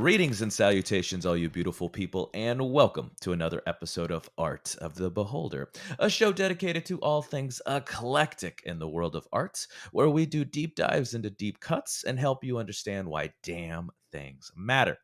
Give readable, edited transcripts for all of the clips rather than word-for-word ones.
Greetings and salutations, all you beautiful people, and welcome to another episode of Art of the Beholder, a show dedicated to all things eclectic in the world of art, where we do deep dives into deep cuts and help you understand why damn things matter.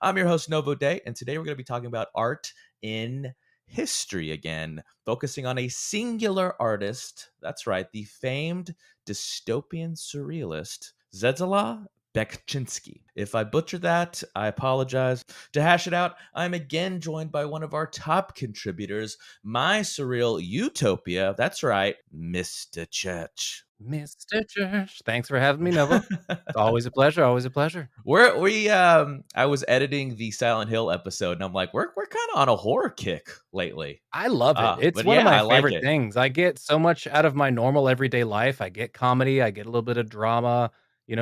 I'm your host, Novo Day, and today we're going to be talking about art in history again, focusing on a singular artist. That's right, the famed dystopian surrealist, Zdzisław Beksiński. If I butcher that, I apologize. To hash it out, I'm again joined by one of our top contributors, my surreal utopia. That's right, Mr. Church. Mr. Church, thanks for having me, Nova. It's always a pleasure. Always a pleasure. I was editing the Silent Hill episode, and I'm like, we're kind of on a horror kick lately. I love it. It's But one of yeah, my I like favorite it. things. I get so much out of my normal everyday life. I get comedy. I get a little bit of drama.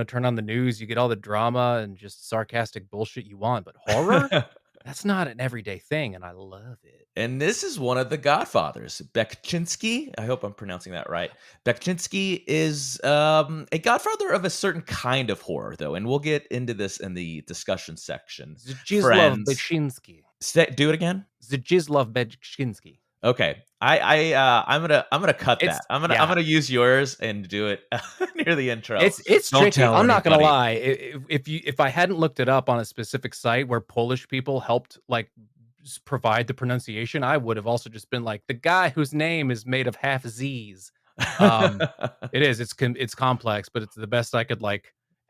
Turn on the news, you get all the drama and just sarcastic bullshit you want. But horror, that's not an everyday thing, and I love it. And this is one of the godfathers, Beksiński. I hope I'm pronouncing that right. Beksiński is a godfather of a certain kind of horror, though, and we'll get into this in the discussion section. Zdzisław Friends, Beksiński. do it again. Zdzisław Beksiński. Okay, I'm gonna cut It's that. I'm yeah. gonna use yours and do it near the intro. It's Don't tricky. tell I'm not gonna anybody. lie. If I hadn't looked it up on a specific site where Polish people helped provide the pronunciation, I would have also just been like the guy whose name is made of half Z's. It is. It's complex, but it's the best I could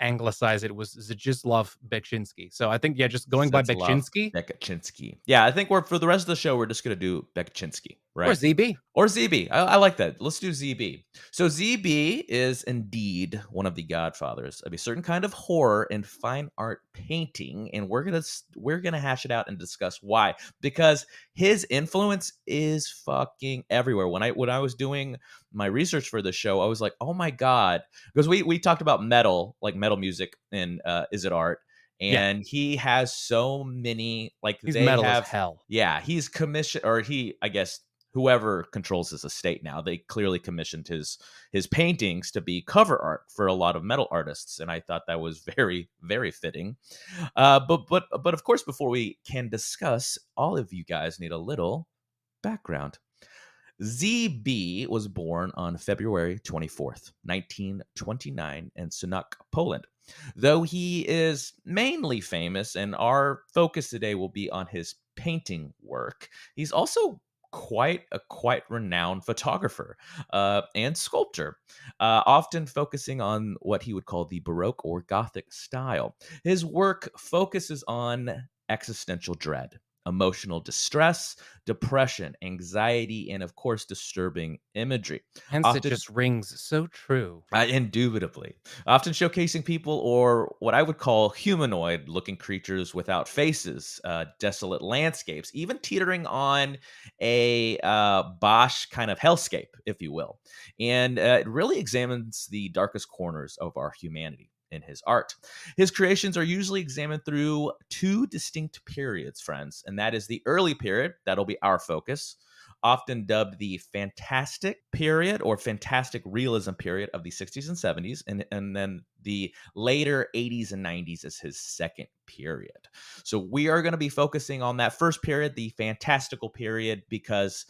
anglicize it was Zdzisław Beksiński. So I think just going by Zdzisław Beksiński Beksiński. Yeah, I think we're for the rest of the show we're just gonna do Beksiński, or right? ZB. Or ZB. I like that. Let's do ZB. So ZB is indeed one of the godfathers of a certain kind of horror and fine art painting, and we're gonna hash it out and discuss why. Because his influence is fucking everywhere. When I was doing my research for this show, I was like, oh my god, because we talked about metal, like metal music, and is it art? Yeah, And he has so many he's they metal as have. hell. Yeah, he's commissioned, or he, I guess, whoever controls his estate now, they clearly commissioned his paintings to be cover art for a lot of metal artists, and I thought that was very, very fitting. But of course, before we can discuss, all of you guys need a little background. ZB was born on February 24th, 1929, in Sunak, Poland. Though he is mainly famous, and our focus today will be on his painting work, he's also quite renowned photographer and sculptor, often focusing on what he would call the Baroque or Gothic style. His work focuses on existential dread, emotional distress, depression, anxiety, and of course, disturbing imagery. Hence, it Often just rings so true. Indubitably. Often showcasing people or what I would call humanoid looking creatures without faces, desolate landscapes, even teetering on a Bosch kind of hellscape, if you will. And it really examines the darkest corners of our humanity in his art. His creations are usually examined through two distinct periods, friends, and that is the early period, that'll be our focus, often dubbed the fantastic period or fantastic realism period of the 60s and 70s, and then the later 80s and 90s is his second period. So we are going to be focusing on that first period, the fantastical period, because,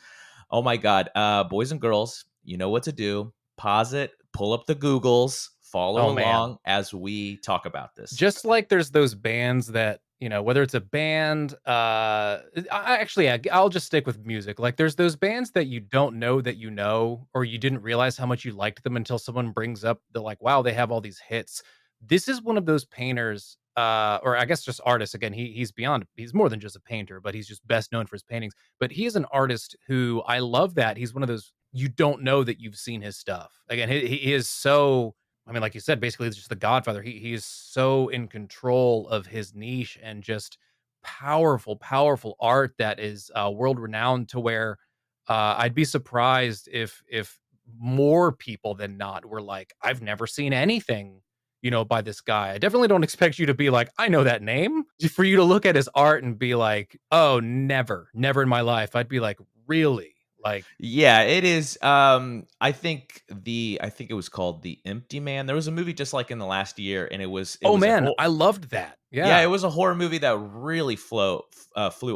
oh my God, boys and girls, you know what to do. Pause it, pull up the Googles, follow Oh man. along as we talk about this. Just like there's those bands that, whether it's a band, I'll just stick with music. Like there's those bands that you don't know that you know, or you didn't realize how much you liked them until someone brings up the like, wow, they have all these hits. This is one of those painters, or I guess just artists. Again, he's more than just a painter, but he's just best known for his paintings. But he is an artist who I love that he's one of those you don't know that you've seen his stuff. Again, he is so I mean, like you said, basically it's just the Godfather. He is so in control of his niche and just powerful, powerful art that is world renowned to where I'd be surprised if more people than not were like, I've never seen anything, by this guy. I definitely don't expect you to be like, I know that name. For you to look at his art and be like, oh, never in my life. I'd be like, really? Like, Yeah, it is. I think it was called The Empty Man. There was a movie just like in the last year, and it oh was a man, whole I loved that. yeah, it Yeah, was a horror movie that really flew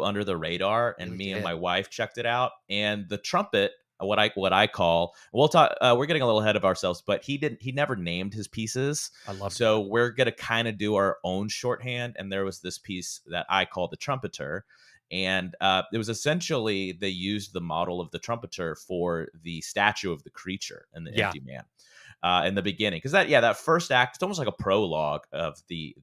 under the radar, and really me and my did. wife checked it out. And the trumpet, what I call, we'll talk. We're getting a little ahead of ourselves, but he never named his pieces, I loved so that. we're gonna kind of do our own shorthand. And there was this piece that I call the Trumpeter, and it was essentially they used the model of the Trumpeter for the statue of the creature in the Yeah. Empty Man in the beginning, because that first act, it's almost like a prologue of the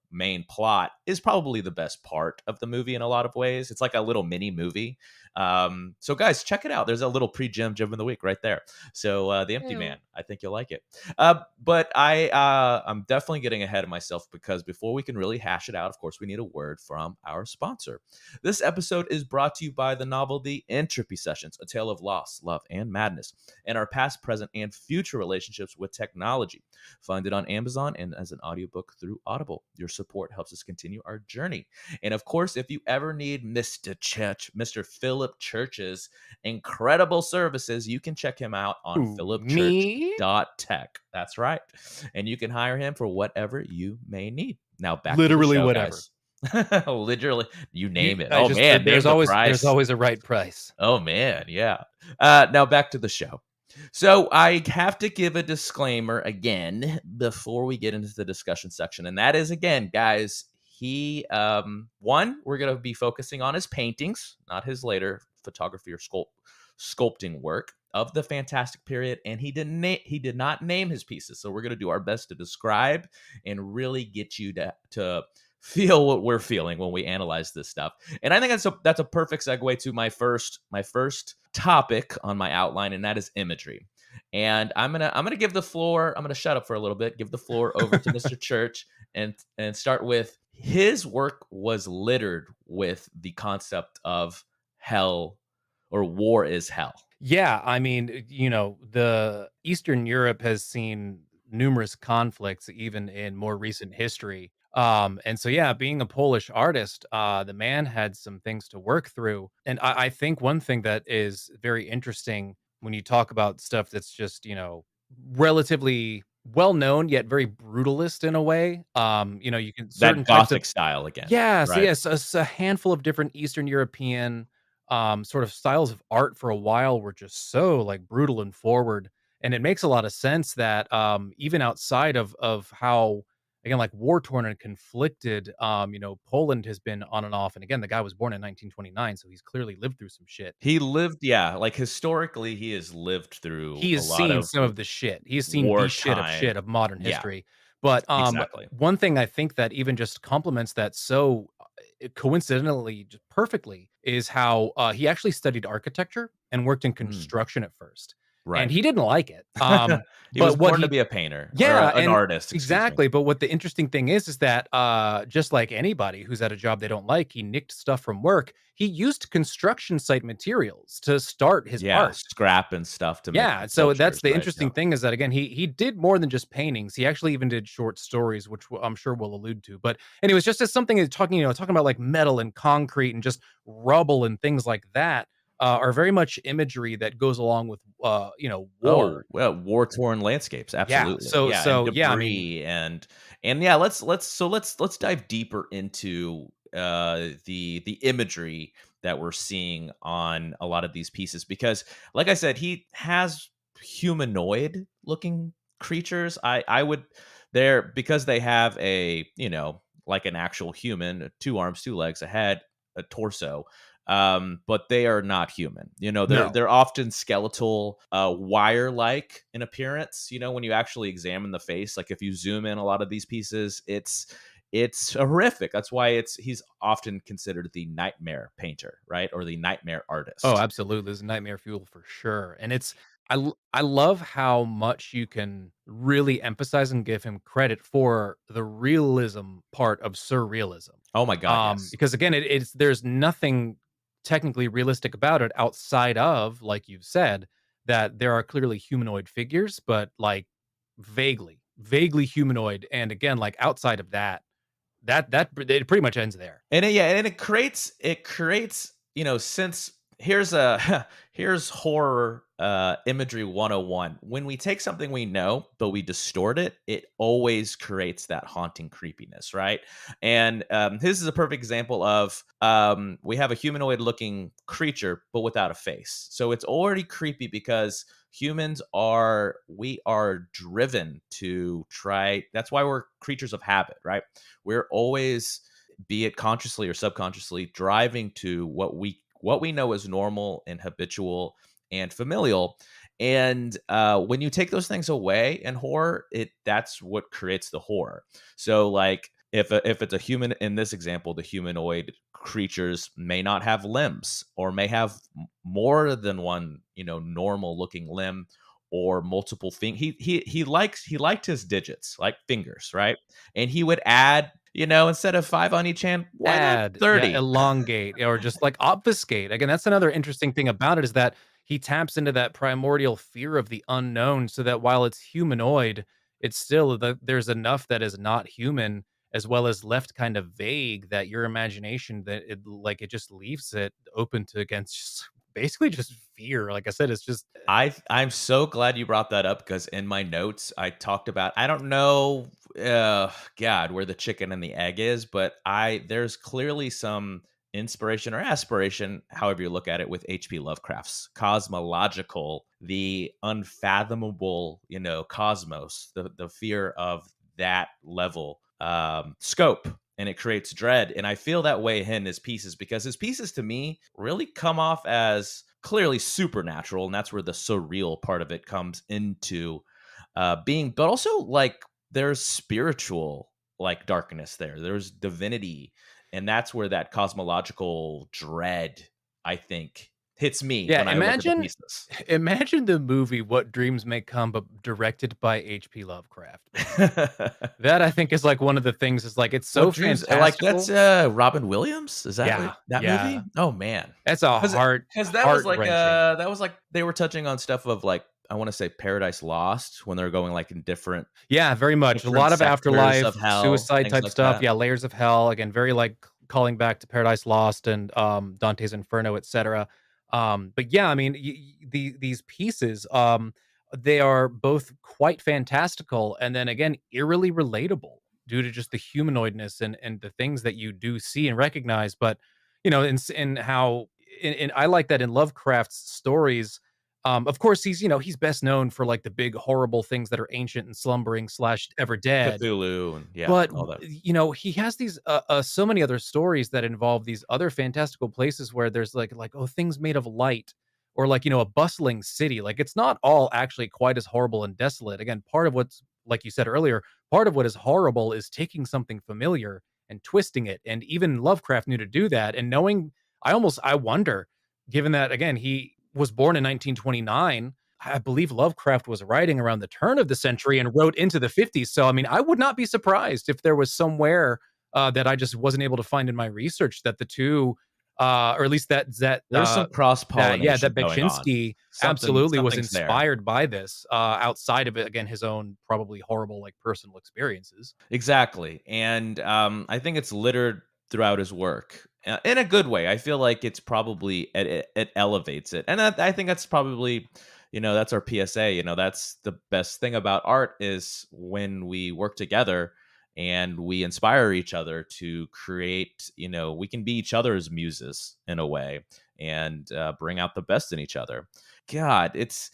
main plot, is probably the best part of the movie in a lot of ways. It's like a little mini movie. So guys, check it out. There's a little pre-gem gem of the week right there. So The Empty Man, Ew. I think you'll like it. But I'm definitely getting ahead of myself, because before we can really hash it out, of course, we need a word from our sponsor. This episode is brought to you by the novel The Entropy Sessions, a tale of loss, love, and madness, and our past, present, and future relationships with technology. Find it on Amazon and as an audiobook through Audible. Your support helps us continue our journey. And of course, if you ever need Mr. Philip Church's incredible services, you can check him out on Who, me? philipchurch.tech. That's right. And you can hire him for whatever you may need. Now back to the Literally show, whatever. guys. Literally, you name it. I Oh just man, name the there's price. always a right price. Oh man, yeah. Now back to the show. So I have to give a disclaimer again before we get into the discussion section, and that is, again, guys, we're gonna be focusing on his paintings, not his later photography or sculpting work of the Fantastic period, and he did not name his pieces. So we're gonna do our best to describe and really get you to feel what we're feeling when we analyze this stuff. And I think that's a perfect segue to my first topic on my outline, and that is imagery. And I'm gonna give the floor. I'm gonna shut up for a little bit. Give the floor over to Mr. Church, and start with his work was littered with the concept of hell, or war is hell. Yeah, I mean, the Eastern Europe has seen numerous conflicts even in more recent history. And so yeah, being a Polish artist, the man had some things to work through. And I think one thing that is very interesting when you talk about stuff that's just, relatively well known yet very brutalist in a way. You can certain That types of Gothic style again, yeah, so right? yes, a handful of different Eastern European, sort of styles of art for a while were just so, like, brutal and forward, and it makes a lot of sense that, even outside of how, again, like, war-torn and conflicted, Poland has been on and off, and again, the guy was born in 1929, so he's clearly lived through some shit. He lived, yeah, like historically, he has lived through He a has lot seen of some of the shit. He has seen the wartime. shit of modern Yeah, history. But, exactly. one thing I think that even just complements that so, coincidentally, just perfectly, is how, he actually studied architecture and worked in Mm, construction at first, and right. he didn't like it. He was But what born to he be a painter, or yeah, an and artist, excuse me. exactly, but what the interesting thing is that, just like anybody who's at a job they don't like, he nicked stuff from work. He used construction site materials to start his Yeah, art. scrap and stuff to make Yeah, the so that's sculptures, the right, yeah. interesting thing is that again, he did more than just paintings. He actually even did short stories, which I'm sure we'll allude to. But anyways, just as something is talking about like metal and concrete and just rubble and things like that are very much imagery that goes along with war. Oh, well, war-torn landscapes, Yeah. absolutely. So Yeah, and so yeah, I mean, debris, and yeah, let's dive deeper into the imagery that we're seeing on a lot of these pieces, because like I said, he has humanoid looking creatures. I would they're because they have a, like an actual human, two arms, two legs, a head, a torso, but they are not human. no. They're often skeletal, wire like in appearance. When you actually examine the face, like if you zoom in a lot of these pieces, it's horrific. That's why he's often considered the nightmare painter, right, or the nightmare Oh, artist. absolutely. There's nightmare fuel for sure. And I love how much you can really emphasize and give him credit for the realism part of surrealism. Oh my god, yes. Because again, it's there's nothing technically realistic about it outside of, like you've said, that there are clearly humanoid figures, but like vaguely humanoid. And again, like outside of that, it pretty much ends there. And it creates, since here's a here's horror imagery 101. When we take something we know but we distort it, it always creates that haunting creepiness, right? And this is a perfect example of we have a humanoid looking creature but without a face, so it's already creepy because humans are we are driven to try. That's why we're creatures of habit, right? We're always, be it consciously or subconsciously, driving to what we know is normal and habitual and familial. And when you take those things away in horror, it that's what creates the horror. So, like, if it's a human in this example, the humanoid creatures may not have limbs, or may have more than one, normal looking limb, or multiple fingers. He liked his digits, like fingers, right? And he would add, instead of 5 on each hand, why not Add, yeah, 30? elongate, or just, like, obfuscate. Again, that's another interesting thing about it is that he taps into that primordial fear of the unknown so that while it's humanoid, it's still there's enough that is not human, as well as left kind of vague that your imagination that it just leaves it open to against basically just fear. Like I said, it's just I'm so glad you brought that up, because in my notes I talked about, I don't know, God, where the chicken and the egg is, but I there's clearly some inspiration or aspiration, however you look at it, with H.P. Lovecraft's cosmological, the unfathomable, cosmos, the fear of that level, scope. And it creates dread. And I feel that way in his pieces, because his pieces to me really come off as clearly supernatural. And that's where the surreal part of it comes into being. But also, like, there's spiritual, like, darkness there. There's divinity. And that's where that cosmological dread, I think, hits me yeah, when I look at the imagine pieces. imagine the movie What Dreams May Come, but directed by H.P. Lovecraft, man. That I think is, like, one of the things is, like, it's so What dreams, like, that's fantastical. Robin Williams? Is that Yeah, that movie? yeah. Oh, man. That's a Because heart-wrenching. that was like they were touching on stuff of, like, I wanna say Paradise Lost, when they're going, like, in Yeah, very much. A different lot of sectors afterlife, of hell, suicide things type like stuff. that. Yeah, layers of hell. Again, very, like, calling back to Paradise Lost and, Dante's Inferno, etcetera. But yeah, I mean, these pieces, they are both quite fantastical and then again, eerily relatable due to just the humanoidness and the things that you do see and recognize. But, in how in I like that in Lovecraft's stories, of course, he's best known for, like, the big horrible things that are ancient and slumbering slash ever dead, Cthulhu, and yeah, but, all that. he has these, so many other stories that involve these other fantastical places where there's, like, oh, things made of light or, like, a bustling city. Like, it's not all actually quite as horrible and desolate. Again, part of what's like you said earlier, part of what is horrible is taking something familiar and twisting it, and even Lovecraft knew to do that, and knowing I wonder, given that, again, he was born in 1929, I believe Lovecraft was writing around the turn of the century and wrote into the '50s. So, I mean, I would not be surprised if there was somewhere that I just wasn't able to find in my research that the two, or at least There's some that cross-pollination going on. Beksiński absolutely was Something's there. inspired by this. Outside of it, again, his own probably horrible like personal experiences. Exactly, and, I think it's littered throughout his work, in a good way. I feel like it's probably it elevates it, and I think that's probably, that's our PSA. That's the best thing about art, is when we work together and we inspire each other to create. We can be each other's muses in a way, and bring out the best in each other. God, it's.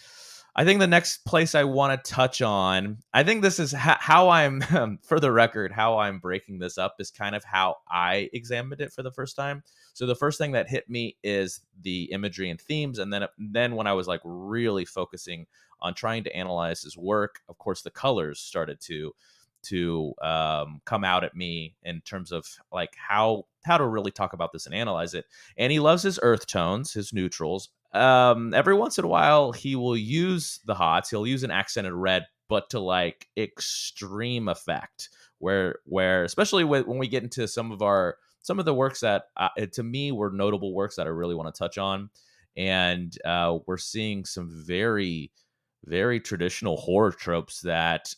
I think the next place I want to touch on, I think this is how I'm, for the record, how I'm breaking this up is kind of how I examined it for the first time. So the first thing that hit me is the imagery and themes, and then when I was, like, really focusing on trying to analyze his work, of course, the colors started to come out at me in terms of, like, how to really talk about this and analyze it. And he loves his earth tones, his neutrals. Every once in a while, he will use the hots. He'll use an accented red, but to, like, extreme effect. Where especially when we get into some of the works that, to me, were notable works that I really want to touch on, and we're seeing some very, very traditional horror tropes that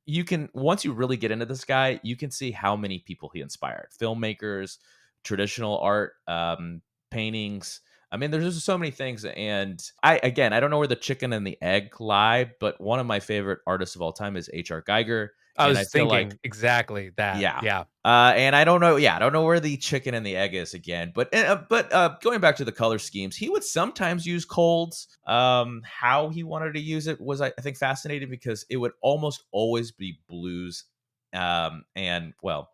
you can, once you really get into this guy, you can see how many people he inspired: filmmakers, traditional art, paintings, I mean, there's just so many things, and I don't know where the chicken and the egg lie, but one of my favorite artists of all time is H.R. Geiger, I and I was feel like thinking exactly that. yeah. Yeah. And I don't know. Yeah, I don't know where the chicken and the egg is again. But going back to the color schemes, he would sometimes use colds. How he wanted to use it was, I think, fascinating because it would almost always be blues. And well,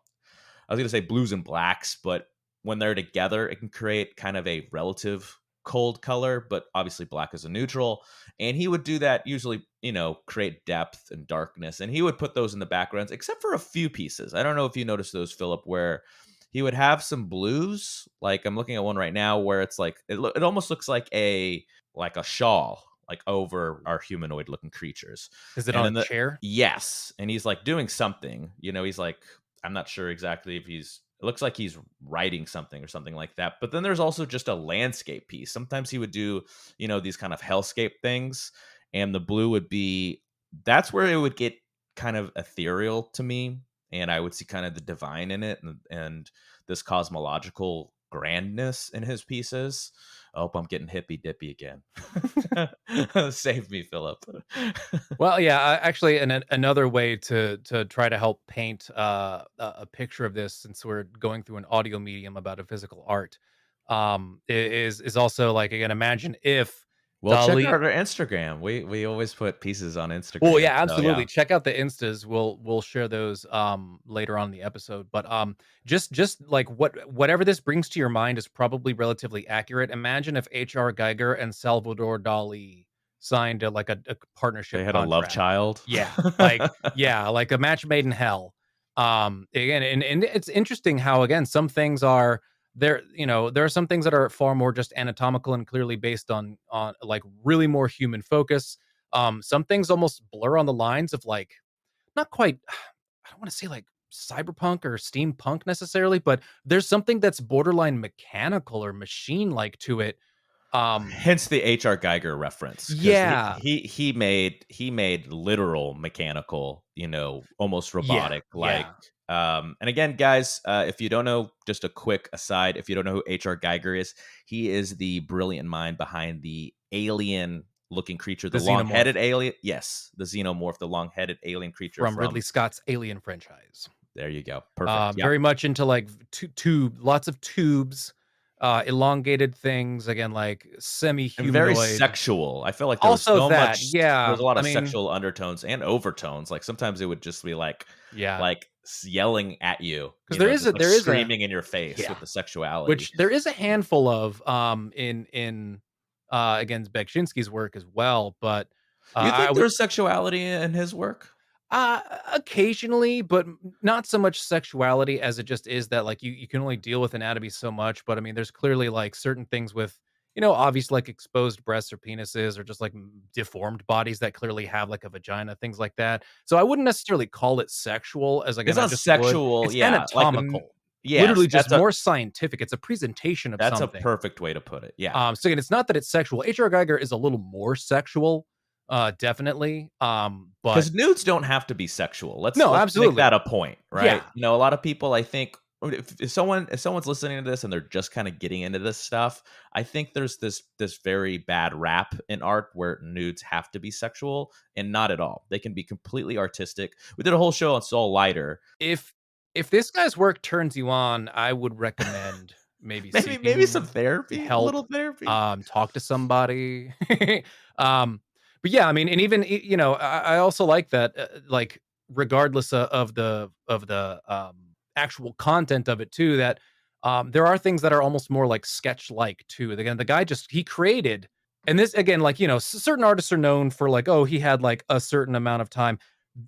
I was going to say blues and blacks, but when they're together, it can create kind of a relative cold color, but obviously black is a neutral. And he would do that usually, create depth and darkness. And he would put those in the backgrounds, except for a few pieces. I don't know if you noticed those, Philip, where he would have some blues. Like I'm looking at one right now where it's like it almost looks like a shawl like over our humanoid looking creatures. Is it And on a then the chair? yes, and he's like doing something. He's like I'm not sure exactly if it looks like he's writing something or something like that. But then there's also just a landscape piece. Sometimes he would do, these kind of hellscape things, and the blue would be that's where it would get kind of ethereal to me. And I would see kind of the divine in it and this cosmological grandness in his pieces. I hope I'm getting hippy dippy again. Save me, Philip. Well, yeah, actually, another way to try to help paint a picture of this, since we're going through an audio medium about a physical art, is also like, again, imagine if Well, check Dali. out our Instagram. We always put pieces on Well, Instagram. yeah, So yeah. absolutely. Check out the instas. We'll share those later on in the episode. But just like whatever this brings to your mind is probably relatively accurate. Imagine if H.R. Geiger and Salvador Dali signed a They partnership had a love contract. child. Yeah, like a match made in hell. Again, and it's interesting how, again, some things are there. There are some things that are far more just anatomical and clearly based on like really more human focus. Some things almost blur on the lines of like not quite. I don't want to say like cyberpunk or steampunk necessarily, but there's something that's borderline mechanical or machine like to it. Um, Hence the H.R. Geiger reference, because yeah, he made literal mechanical, almost yeah, robotic, like. yeah. And again, guys, if you don't know, just a quick aside, if you don't know who H.R. Geiger is, he is the brilliant mind behind the alien looking creature, The the xenomorph long-headed alien. Yes, the xenomorph, the long-headed alien creature from from. Ridley Scott's Alien franchise. There you go. Perfect. Yep. Very much into like lots of tubes, elongated things. Again, like And very semi-humanoid. sexual. I feel like there was Also, so that, much there yeah. was a lot I of mean, sexual undertones and overtones. Like, sometimes it would just be yeah, like yelling at you, because there is just, a like, there is a screaming in your face yeah. with the sexuality. Which there is a handful of, again, Beksiński's work as well, but, You I think would there's sexuality in his work? occasionally, but not so much sexuality as it just is that, like, you can only deal with anatomy so much, but, I mean, there's clearly, like, certain things with, obvious, like, exposed breasts or penises or just, like, deformed bodies that clearly have, like, a vagina, things like that. So I wouldn't necessarily call it sexual as, It's again, I not just would. sexual, It's yeah, anatomical. yes, Literally just more scientific. It's a presentation of that's a something. perfect way to put it, yeah. So again, it's not that it's sexual. H.R. Geiger is a little more sexual, definitely. But Because nudes don't have to be sexual. Let's no, let's make absolutely. that a point, right? Yeah. A lot of people, I think, if someone's listening to this and they're just kind of getting into this stuff, I think there's this very bad rap in art where nudes have to be sexual, and not at all. They can be completely artistic. We did a whole show on Soul Lighter. If this guy's work turns you on, I would recommend maybe Maybe some seeking therapy, a help, little therapy. talk to somebody. um, but yeah, I mean, and even I also like that, like regardless of the actual content of it too, that there are things that are almost more like sketch like too. Again, the guy just he created, and this again, like certain artists are known for like, oh, he had like a certain amount of time.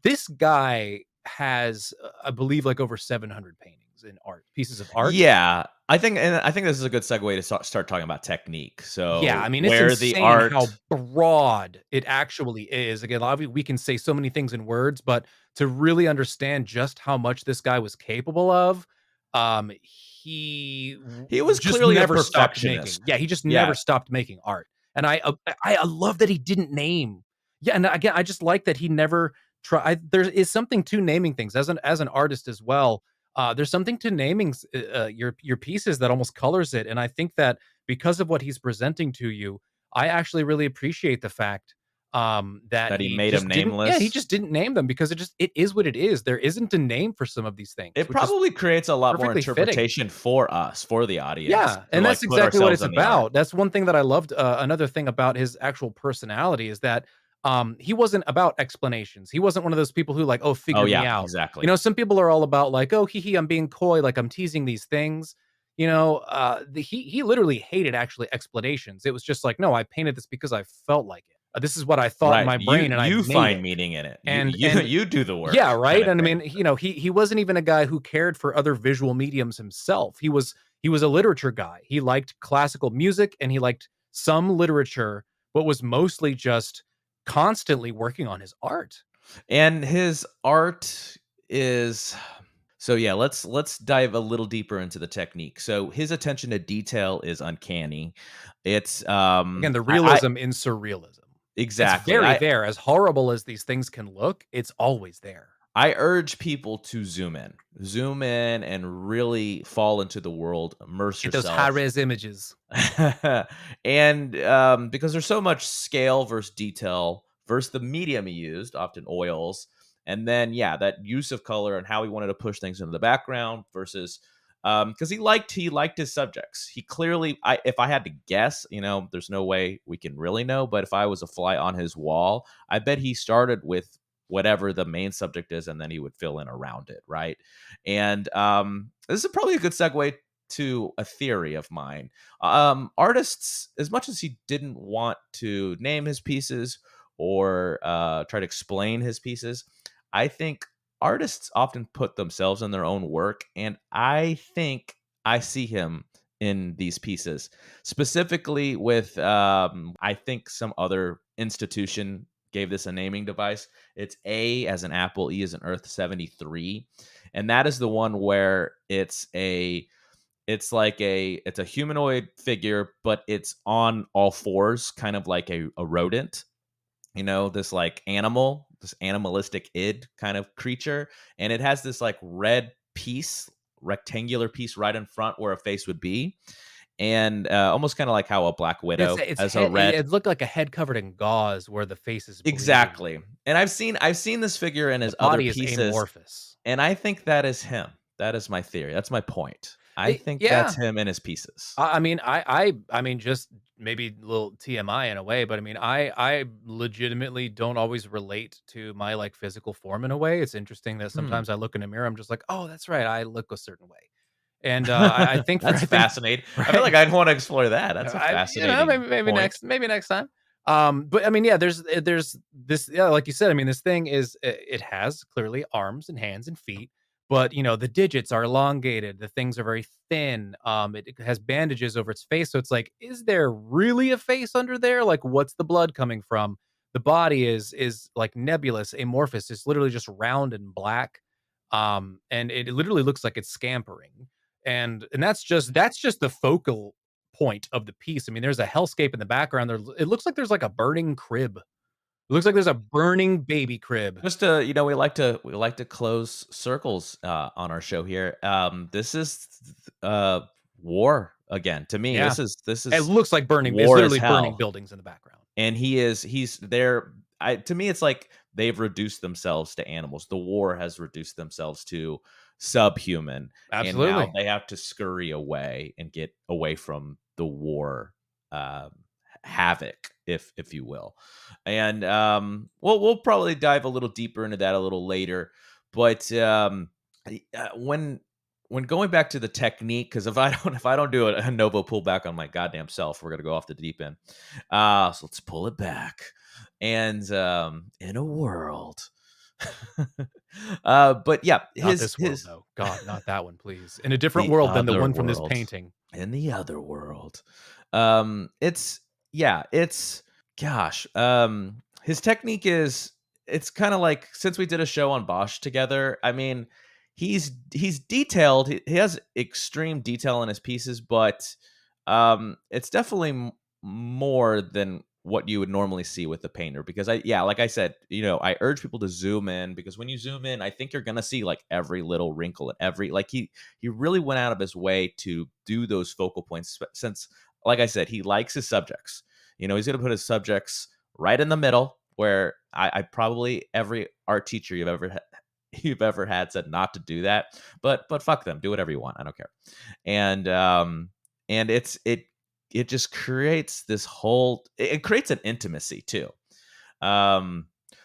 This guy has, I believe, like over 700 paintings in art, pieces of art. Yeah, I think this is a good segue to start talking about technique. Yeah, I So mean, it's where the insane art. how broad it actually is. Again, obviously, we can say so many things in words, but to really understand just how much this guy was capable of, he He was just clearly a never stopped making. perfectionist. Yeah, he just never Yeah. stopped making art, and I love that he didn't name. Yeah, and again, I just like that he never tried. There is something to naming things as an artist as well. There's something to naming your pieces that almost colors it, and I think that because of what he's presenting to you, I actually really appreciate the fact that That he he made him just didn't he nameless. just didn't name them because it is what it is. There isn't a name for some of these things, It which is probably creates a lot more perfectly fitting. interpretation for us, for the audience, Yeah, to and that's like put exactly what ourselves it's in the art. about. That's one thing that I loved, another thing about his actual personality is that, he wasn't about explanations. He wasn't one of those people who like, "Oh, Oh figure me yeah, out." You exactly. know, some people are all about like, "Oh, hee hee, I'm being coy, like I'm teasing these things." You know, he literally hated actually explanations. It was just like, "No, I painted this because I felt like it. This is what I thought in Right. my You brain and I you made find it." meaning in it. You And you and you do the yeah, work kind right? of And I thing. mean, you know, he wasn't even a guy who cared for other visual mediums himself. He was a literature guy. He liked classical music and he liked some literature, but was mostly just constantly working on his art. And his art is so yeah, let's dive a little deeper into the technique. So his attention to detail is uncanny. It's Again, the I realism in surrealism. It's exactly. very there. As horrible as these things can look, it's always there. I urge people to zoom in. Zoom in and really fall into the world, immerse Get those high yourself. res images. And because there's so much scale versus detail versus the medium he used, often oils, and then yeah, that use of color and how he wanted to push things into the background versus because he liked his subjects. He clearly, if I had to guess, there's no way we can really know, but if I was a fly on his wall, I bet he started with whatever the main subject is, and then he would fill in around it, right? And this is probably a good segue to a theory of mine. Artists, as much as he didn't want to name his pieces or try to explain his pieces, I think artists often put themselves in their own work, and I think I see him in these pieces, specifically with I think some other institution gave this a naming device. It's A as an apple, E as an earth 73, and that is the one where it's a humanoid figure, but it's on all fours, kind of like a rodent, this like animal, this animalistic id kind of creature. And it has this like red piece, rectangular piece right in front where a face would be. And almost kind of like how a Black It's Widow it's has a head red. it looked like a head covered in gauze where the face is bleeding. Exactly. And I've seen this figure in The his other body is pieces, amorphous. and I think that is him. That is my theory. That's my point. I think that's Yeah. him in his pieces. I mean, just maybe a little TMI in a way, but I mean, I legitimately don't always relate to my like physical form in a way. It's interesting that Hmm. sometimes I look in a mirror, I'm just like, oh, that's right, I look a certain way, and I think That's I think fascinating. I feel right. like I'd want to explore that. That's a fascinating Maybe point. next time. But I mean, yeah, there's this, yeah, like you said, I mean, this thing it has clearly arms and hands and feet, but you know, the digits are elongated, the things are very thin. It has bandages over its face, so it's like, is there really a face under there? Like, what's the blood coming from? The body is like nebulous, amorphous. It's literally just round and black, and it literally looks like it's scampering, and that's just the focal point of the piece. I mean, there's a hellscape in the background. There, it looks like there's like a burning crib. It looks like there's a burning baby crib. Just to, we like to close circles on our show here. This is war again. To me, Yeah, this it is looks like burning. It's war as literally burning hell. buildings in the background. And he's there. To me, it's like they've reduced themselves to animals. The war has reduced themselves to subhuman, and now Absolutely. they have to scurry away and get away from the war um, havoc, if you will. And we'll probably dive a little deeper into that a little later. But when going back to the technique, because if I don't do a Novo pullback on my goddamn self, we're gonna go off the deep end. So let's pull it back. And in a world, but yeah, Not his this world, his though. God, not that one, please. In a different the world than the other one from this world, painting. in the other world, it's yeah, it's gosh, his technique is it's kind of like since we did a show on Bosch together. I mean, he's detailed. He has extreme detail in his pieces, but it's definitely more than what you would normally see with the painter. Because like I said, I urge people to zoom in, because when you zoom in, I think you're gonna see like every little wrinkle and every like he really went out of his way to do those focal points. Since like I said, he likes his subjects. He's going to put his subjects right in the middle, where I probably every art teacher you've ever had said not to do that, but fuck them, do whatever you want, I don't care. And it just creates this whole, it creates an intimacy too.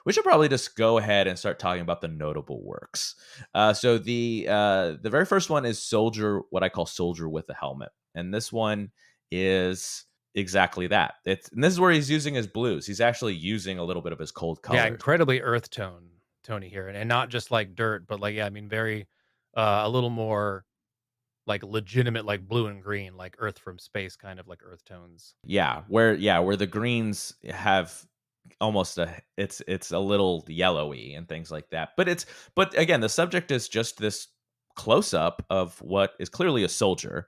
We should probably just go ahead and start talking about the notable works. So the very first one is Soldier, what I call Soldier with a Helmet, and this one is exactly that. And this is where he's using his blues. He's actually using a little bit of his cold Yeah, colors. incredibly earth Tony here, and not just like dirt, but like yeah, I mean very a little more like legitimate, like blue and green, like Earth from space, kind of like earth tones. Where the greens have almost it's a little yellowy and things like that. But again, the subject is just this close up of what is clearly a soldier,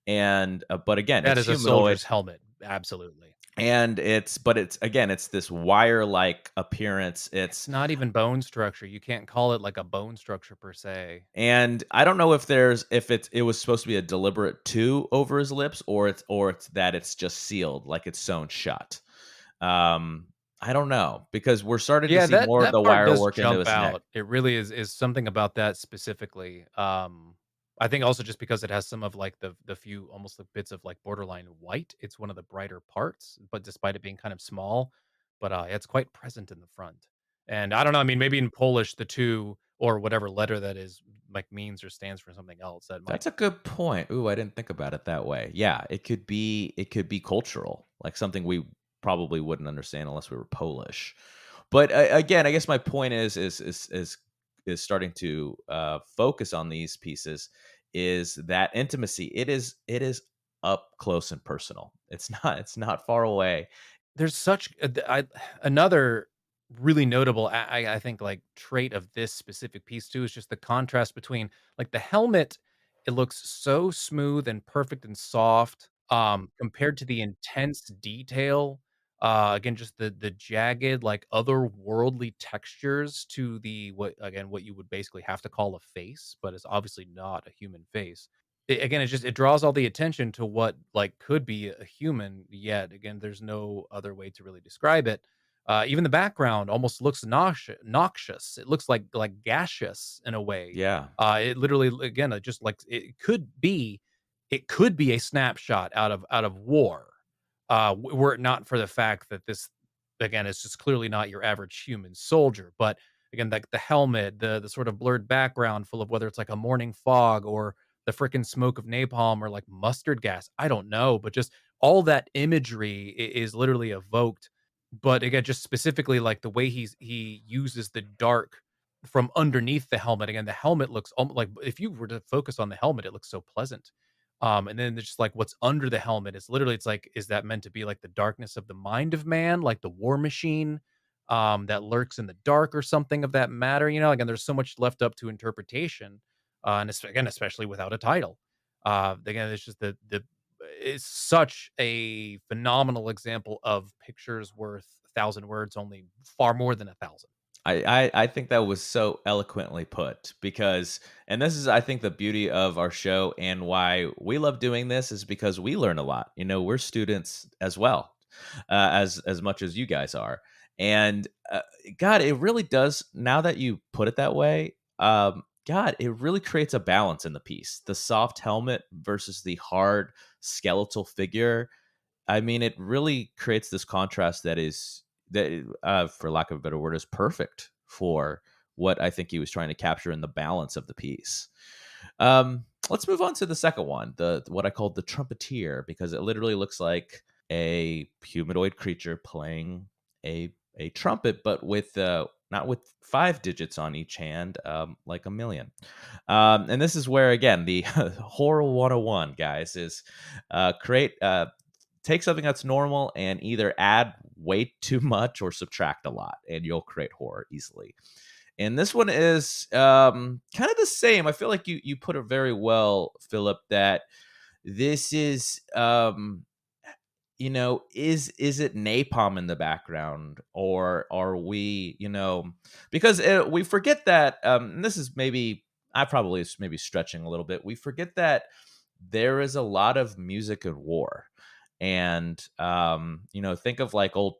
and but again, That it's is a humanoid, soldier's helmet, absolutely. and it's again, it's this wire like appearance. It's not even bone structure. You can't call it like a bone structure per se. And I don't know if it was supposed to be a deliberate two over his lips, or it's that it's just sealed, like it's sewn shut. I don't know, because we're starting to Yeah, see that more of that the part wire does work into jump his neck. out. It really is something about that specifically. I think also just because it has some of like the few almost like bits of like borderline white. It's one of the brighter parts, but despite it being kind of small, but it's quite present in the front. And I don't know. I mean, maybe in Polish, the two or whatever letter that is like means or stands for something else. That might. That's a good point. Ooh, I didn't think about it that way. Yeah, it could be cultural, like something we probably wouldn't understand unless we were Polish. But again, I guess my point is starting to focus on these pieces, is that intimacy. It is up close and personal. It's not far away. There's such another really notable, I think, like, trait of this specific piece too is just the contrast between, like, the helmet, it looks so smooth and perfect and soft, compared to the intense detail, again, just the jagged, like, otherworldly textures to the what you would basically have to call a face, but it's obviously not a human face. Again, it draws all the attention to what, like, could be a human, yet again, there's no other way to really describe it. Even the background almost looks noxious. It looks like gaseous in a way. Yeah, It literally again, it just like it could be a snapshot out of war, were it not for the fact that this again is just clearly not your average human soldier. But again, like the helmet, the sort of blurred background full of whether it's like a morning fog or the freaking smoke of napalm or like mustard gas. I don't know, but just all that imagery is literally evoked. But again, just specifically like the way he uses the dark from underneath the helmet. Again, the helmet looks like if you were to focus on the helmet, it looks so pleasant. And then there's just like what's under the helmet is literally it's like, is that meant to be like the darkness of the mind of man, like the war machine that lurks in the dark or something of that matter? Again, there's so much left up to interpretation and again, especially without a title. Again, it's just the it's such a phenomenal example of pictures worth a thousand words, only far more than a thousand. I think that was so eloquently put, because, and this is, I think, the beauty of our show and why we love doing this, is because we learn a lot. We're students as well, as much as you guys are. And God, it really does. Now that you put it that way, God, it really creates a balance in the piece. The soft helmet versus the hard skeletal figure. I mean, it really creates this contrast for lack of a better word, is perfect for what I think he was trying to capture in the balance of the piece. Let's move on to the second one, the what I called the Trumpeter, because it literally looks like a humanoid creature playing a trumpet, but with not with five digits on each hand, like a million. And this is where again the horror 101, guys, is create take something that's normal and either add way too much or subtract a lot, and you'll create horror easily. And this one is kind of the same. I feel like you put it very well, Philip, that this is is it napalm in the background, or are we, because we forget that, and this is maybe, I probably is maybe stretching a little bit. We forget that there is a lot of music in war, And think of like old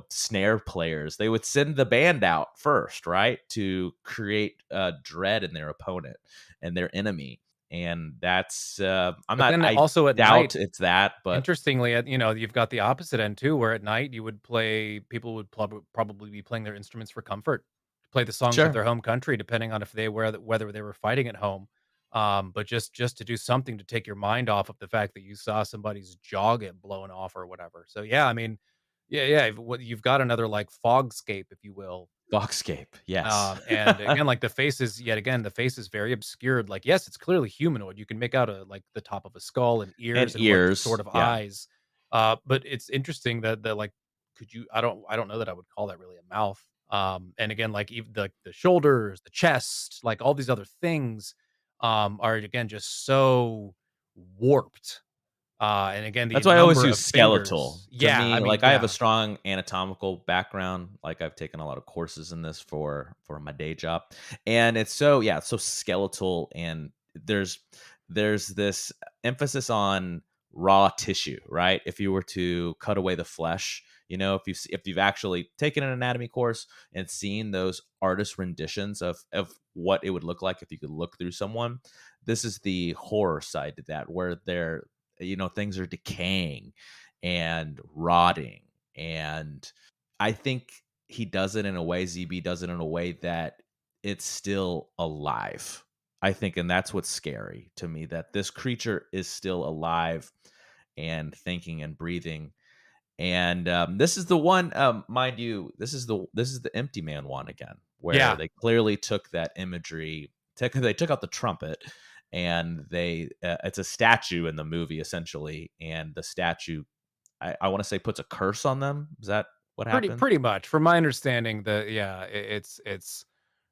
snare players. They would send the band out first, right, to create dread in their opponent and their enemy. And that's But then I also at night, doubt it's that, but interestingly, you've got the opposite end too, where at night you would play people would probably be playing their instruments for comfort, to play the songs of sure. their home country, depending on if they were whether they were fighting at home. But just to do something to take your mind off of the fact that you saw somebody's jaw get blown off or whatever. So yeah, I mean, yeah, what you've got another like fogscape, if you will. Boxscape, yes. And again, like the face is yet again, the face is very obscured. Like, yes, it's clearly humanoid. You can make out like the top of a skull and And ears and what sort ears, of yeah. eyes. But it's interesting that like, could you? I don't know that I would call that really a mouth. And again, like even the shoulders, the chest, like all these other things, are again just so warped. And again, the That's why I always number use of skeletal. fingers. To Yeah, I me, mean, like, I have a yeah, strong anatomical background, like, I've taken a lot of courses in this for my day job, and it's so yeah, it's so skeletal, and there's this emphasis on raw tissue, right? If you were to cut away the flesh, if you've actually taken an anatomy course and seen those artist renditions of what it would look like if you could look through someone, this is the horror side to that, where things are decaying and rotting. And I think he does it in a way, ZB does it in a way that it's still alive. I think, and that's what's scary to me, that this creature is still alive and thinking and breathing. And this is the one, mind you, this is the Empty Man one again, where yeah. they clearly took that imagery. They took out the trumpet, and it's a statue in the movie essentially, and the statue, I want to say, puts a curse on them. Is that what happens? Pretty much. From my understanding, it's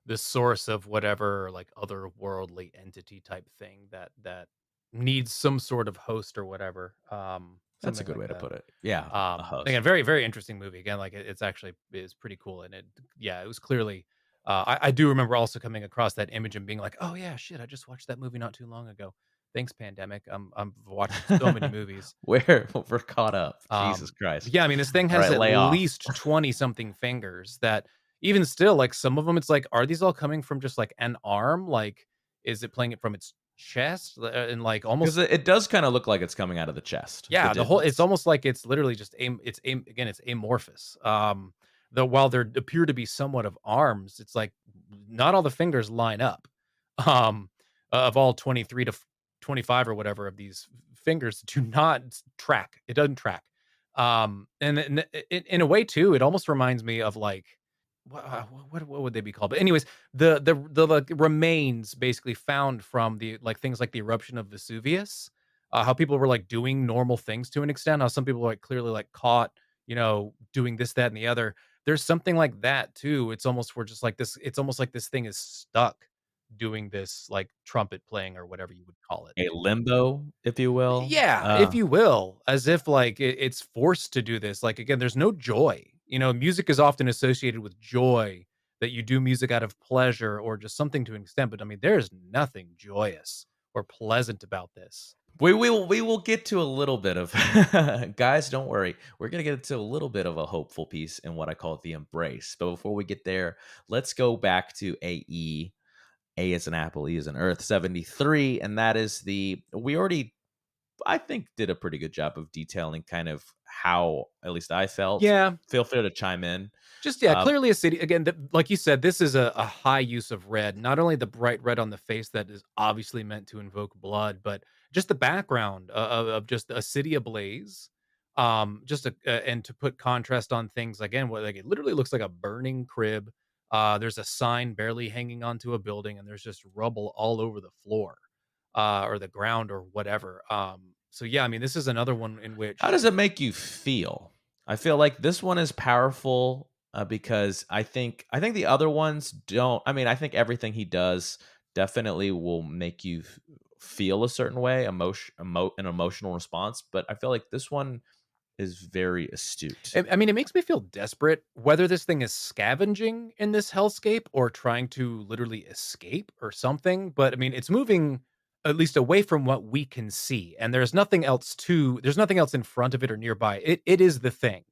the source of whatever like otherworldly entity type thing that needs some sort of host or whatever. That's a Something good like way to that. put it. Yeah, a Again, host. very interesting movie. Again, like it's actually is pretty cool, and it was clearly. I do remember also coming across that image and being like, "Oh yeah, shit! I just watched that movie not too long ago." Thanks, pandemic. I'm watching so many movies. We're caught up. Jesus Um, Christ! yeah, I mean, this thing All has right, at lay off. least 20 something fingers that even still, like some of them, it's like, are these all coming from just like an arm? Like, is it playing it from its chest? And like Because almost, it does kind of look like it's coming out of the chest. The yeah, the whole, it's digits. almost like it's literally just again, it's amorphous. Though while there appear to be somewhat of arms, it's like not all the fingers line up. Um, of all 23 to 25 or whatever of these fingers do not track. It doesn't track. And in a way too, it almost reminds me of like what would they be called? But anyways, the like remains basically found from the like things like the eruption of Vesuvius, how people were like doing normal things to an extent. How some people were like clearly like caught, doing this, that, and the other. There's something like that too. It's almost we're just like this. It's almost like this thing is stuck doing this like trumpet playing or whatever you would call it. A limbo, if you will. Yeah, if you will, as if like it's forced to do this. Like again, there's no joy. Music is often associated with joy, that you do music out of pleasure or just something to an extent. But I mean, there's nothing joyous or pleasant about this. We will get to a little bit of guys, don't worry. We're gonna get to a little bit of a hopeful piece in what I call the embrace. But before we get there, let's go back to AE. A is an apple, E is an earth, 73. And that is we already, I think, did a pretty good job of detailing kind of how at least I felt. Yeah, Feel free to chime in. just yeah, Uh, clearly a city again. Like you said, this is a high use of red. Not only the bright red on the face that is obviously meant to invoke blood, but just the background of just a city ablaze. Just and to put contrast on things again, what like it literally looks like a burning crib. There's a sign barely hanging onto a building, and there's just rubble all over the floor, or the ground, or whatever. So yeah, I mean, this is another one in how which does it make you feel? I feel like this one is powerful because I think the other ones don't. I mean, I think everything he does definitely will make you feel a certain way, an emotional response. But I feel like this one is very astute. I mean, it makes me feel desperate whether this thing is scavenging in this hellscape or trying to literally escape or something. But I mean, it's moving at least away from what we can see, and there's nothing else in front of it or nearby. It is the thing.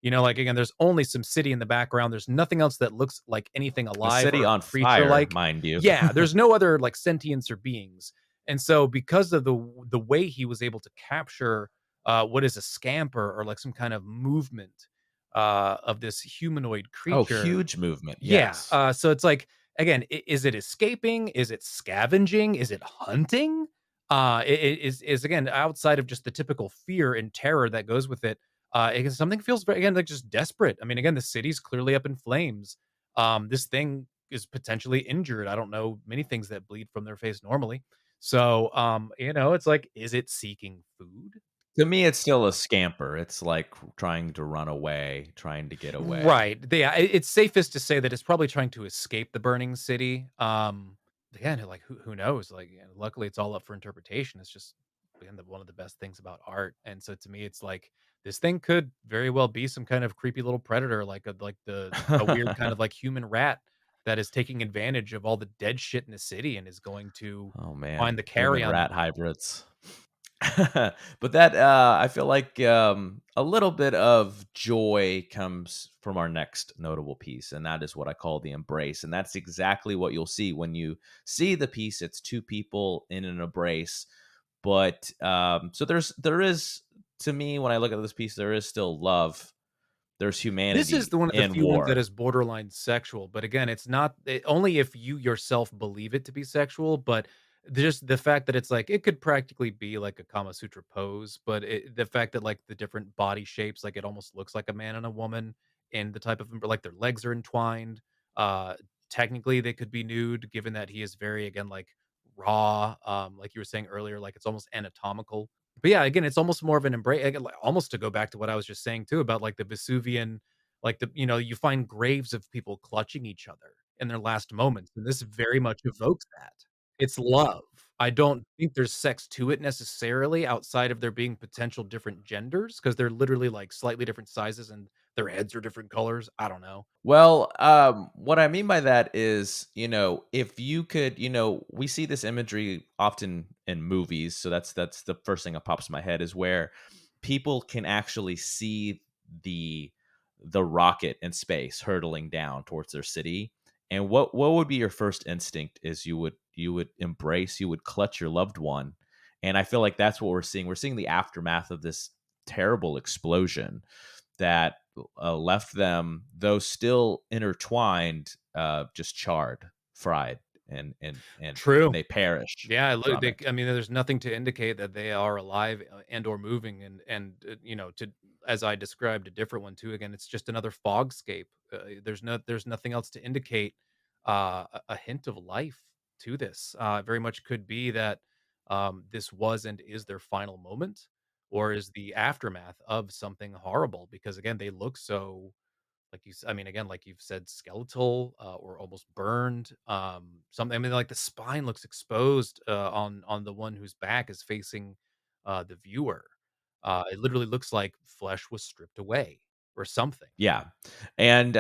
You know, like, again, there's only some city in the background. There's nothing else that looks like anything A alive city or on creature fire, like. mind you. Yeah, there's no other, like, sentience or beings. And so because of the way he was able to capture, what is a scamper or, like, some kind of movement, of this humanoid Oh, creature. huge movement. Yeah, Yes. so it's like, again, is it escaping? Is it scavenging? Is it hunting? It is, again, outside of just the typical fear and terror that goes with it. Something feels very, again, like, just desperate. I mean, again, the city's clearly up in flames. This thing is potentially injured. I don't know many things that bleed from their face normally. So, it's like, is it seeking food? To me, it's still a scamper. It's like trying to run away, trying to get away. Right. Yeah, it's safest to say that it's probably trying to escape the burning city. Again, like, who knows? Like, luckily it's all up for interpretation. It's just, again, one of the best things about art. And so to me, it's like this thing could very well be some kind of creepy little predator, like a weird kind of like human rat that is taking advantage of all the dead shit in the city and is going to Oh find man, the human carrion. rat hybrids. But that I feel like a little bit of joy comes from our next notable piece, and that is what I call the embrace. And that's exactly what you'll see when you see the piece. It's two people in an embrace, but so there is, to me, when I look at this piece, there is still love. There's This is humanity the one of the in few ones that war. is borderline sexual, but again, it's not only if you yourself believe it to be sexual, but just the fact that it's like it could practically be like a Kama Sutra pose, but the fact that, like, the different body shapes, like, it almost looks like a man and a woman, and the type of, like, their legs are entwined. Uh, Technically, they could be nude, given that he is very, again, like, raw. Like you were saying earlier, like, it's almost anatomical. But yeah, again, it's almost more of an embrace, almost, to go back to what I was just saying too about, like, the Vesuvian, like, you find graves of people clutching each other in their last moments, and this very much evokes that. It's love. I don't think there's sex to it necessarily outside of there being potential different genders, because 'cause they're literally, like, slightly different sizes and their heads are different colors. I don't know. Well, what I mean by that is, if you could, we see this imagery often in movies, so that's the first thing that pops in my head is where people can actually see the the rocket in space hurtling down towards their city. And what would be your first instinct is you would embrace, you would clutch your loved one. And I feel like that's what we're seeing. We're seeing the aftermath of this terrible explosion that left them, though still intertwined, just charred, fried, and True. they perish Yeah, from it. I mean, there's nothing to indicate that they are alive, and or moving, to, as I described a different one too. Again, it's just another fogscape. There's nothing else to indicate a hint of life to this. Very much could be that this was and is their final moment, or is the aftermath of something horrible. Because again, they look so, I mean, again, like you've said, skeletal, or almost burned. Something. I mean, like, the spine looks exposed, on the one whose back is facing the viewer. It literally looks like flesh was stripped away or something. Yeah. And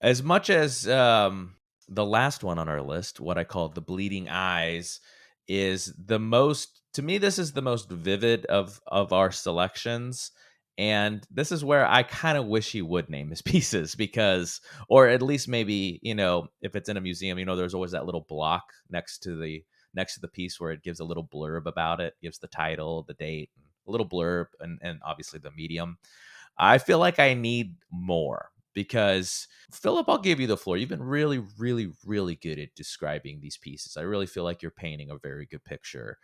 as much as the last one on our list, what I call the bleeding eyes, is the most, to me, this is the most vivid of our selections. And this is where I kind of wish he would name his pieces, because, or at least maybe, if it's in a museum, there's always that little block next to the piece where it gives a little blurb about it, gives the title, the date, a little blurb, and obviously the medium. I feel like I need more, because Philip, I'll give you the floor. You've been really, really, really good at describing these pieces. I really feel like you're painting a very good picture.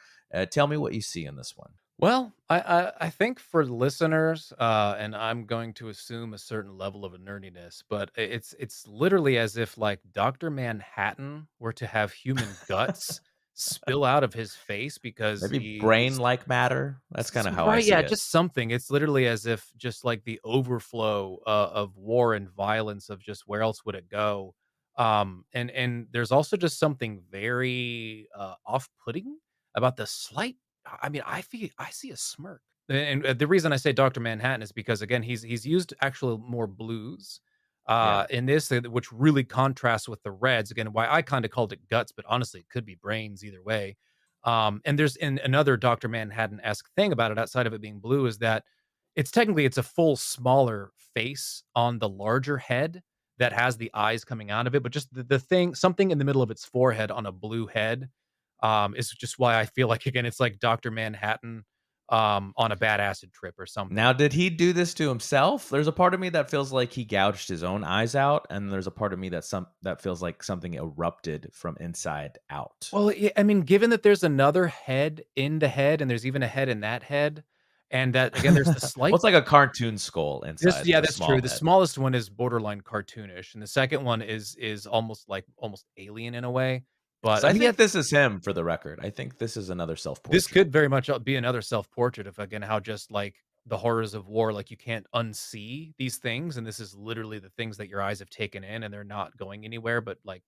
Tell me what you see in this one. Well, I think for the listeners, and I'm going to assume a certain level of a nerdiness, but it's literally as if, like, Doctor Manhattan were to have human guts spill out of his face because Maybe he brain is. like matter. That's kind of how I Right, see yeah, it. just something. It's literally as if just, like, the overflow, of war and violence of just where else would it go? And there's also just something very, off-putting about the slight. I mean, I see a smirk. And the reason I say Doctor Manhattan is because, again, he's used actually more blues, Yeah. in this, which really contrasts with the reds. Again, why I kinda called it guts, but honestly, it could be brains either way. And there's another Dr. Manhattan-esque thing about it outside of it being blue is that it's a full smaller face on the larger head that has the eyes coming out of it, but just the thing something in the middle of its forehead on a blue head, is just why I feel like, again, it's like Dr. Manhattan, on a bad acid trip or something. Now, did he do this to himself? There's a part of me that feels like he gouged his own eyes out, and there's a part of me that feels like something erupted from inside out. Well, I mean, given that there's another head in the head, and there's even a head in that head, and that again, there's the Well, slight it's like a cartoon skull this inside yeah, the that's small true. The head. smallest one is borderline cartoonish, and the second one is almost like almost alien in a way. But So I I mean, yeah, think this is him for the record. I think this is another this self-portrait. could very much be another self-portrait of again how just like the horrors of war, like you can't unsee these things, and this is literally the things that your eyes have taken in, and they're not going anywhere. But like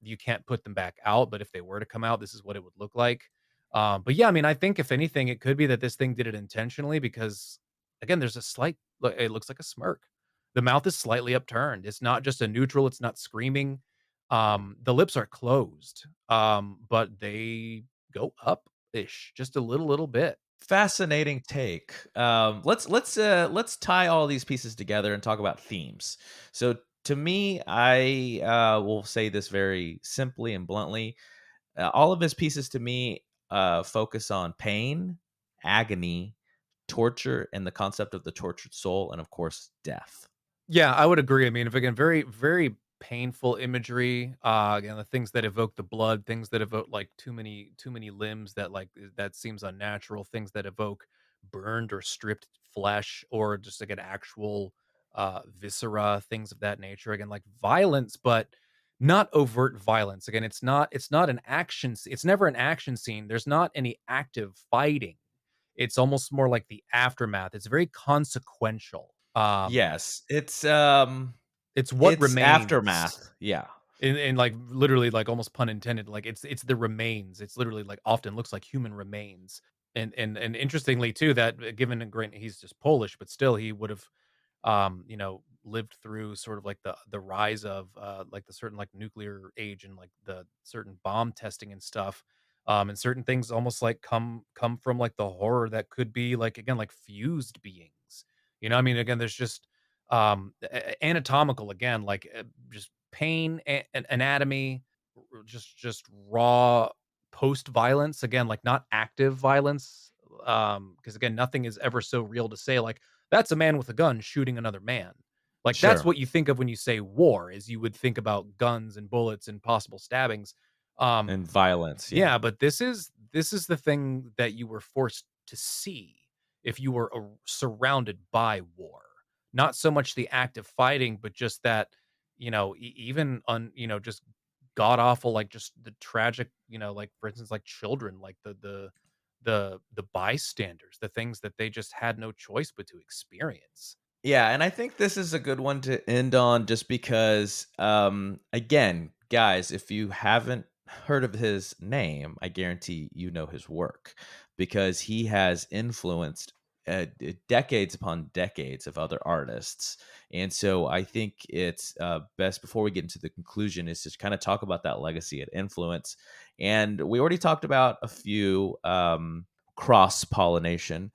you can't put them back out, but if they were to come out, this is what it would look like. But yeah, I mean, I think if anything, it could be that this thing did it intentionally because, again, there's a slight. It looks like a smirk. The mouth is slightly upturned. It's not just a neutral. It's not screaming. The lips are closed, but they go up ish, just a little bit. Fascinating take. Let's tie all these pieces together and talk about themes. So to me, I will say this very simply and bluntly. All of his pieces to me focus on pain, agony, torture, and the concept of the tortured soul, and of course, death. Yeah, I would agree. I mean, if again, very painful imagery. Again, the things that evoke the blood, things that evoke like too many limbs that like that seems unnatural. Things that evoke burned or stripped flesh, or just like an actual viscera, things of that nature. Again, like violence, but not overt violence. Again, it's not an action. It's never an action scene. There's not any active fighting. It's almost more like the aftermath. It's very consequential. Yes, It's what it's remains, aftermath. Yeah, and, like, literally, like, almost pun intended, like, it's the remains. It's literally, like, often looks like human remains, and interestingly too, that, given granted he's just Polish, but still he would've, lived through sort of like the rise of, like, the certain, like, nuclear age and, like, the certain bomb testing and stuff, and certain things almost, like, come from, like, the horror that could be, like, again, like, fused beings, I mean, again, there's just, anatomical, again, like, just pain, anatomy, just raw post-violence, again, like, not active violence, because again, nothing is ever so real to say, like, "That's a man with a gun shooting another man." Like, that's sure. what you think of when you say war, is you would think about guns and bullets and possible stabbings. Um, And violence. Yeah. yeah, but this is the thing that you were forced to see if you were, surrounded by war. Not so much the act of fighting, but just that, even just god awful, like, just the tragic, like, for instance, like, children, like, the bystanders, the things that they just had no choice but to experience. Yeah, and I think this is a good one to end on just because again, guys, if you haven't heard of his name, I guarantee you know his work because he has influenced decades upon decades of other artists. And so I think it's best before we get into the conclusion is to kind of talk about that legacy and influence. And we already talked about a few cross pollination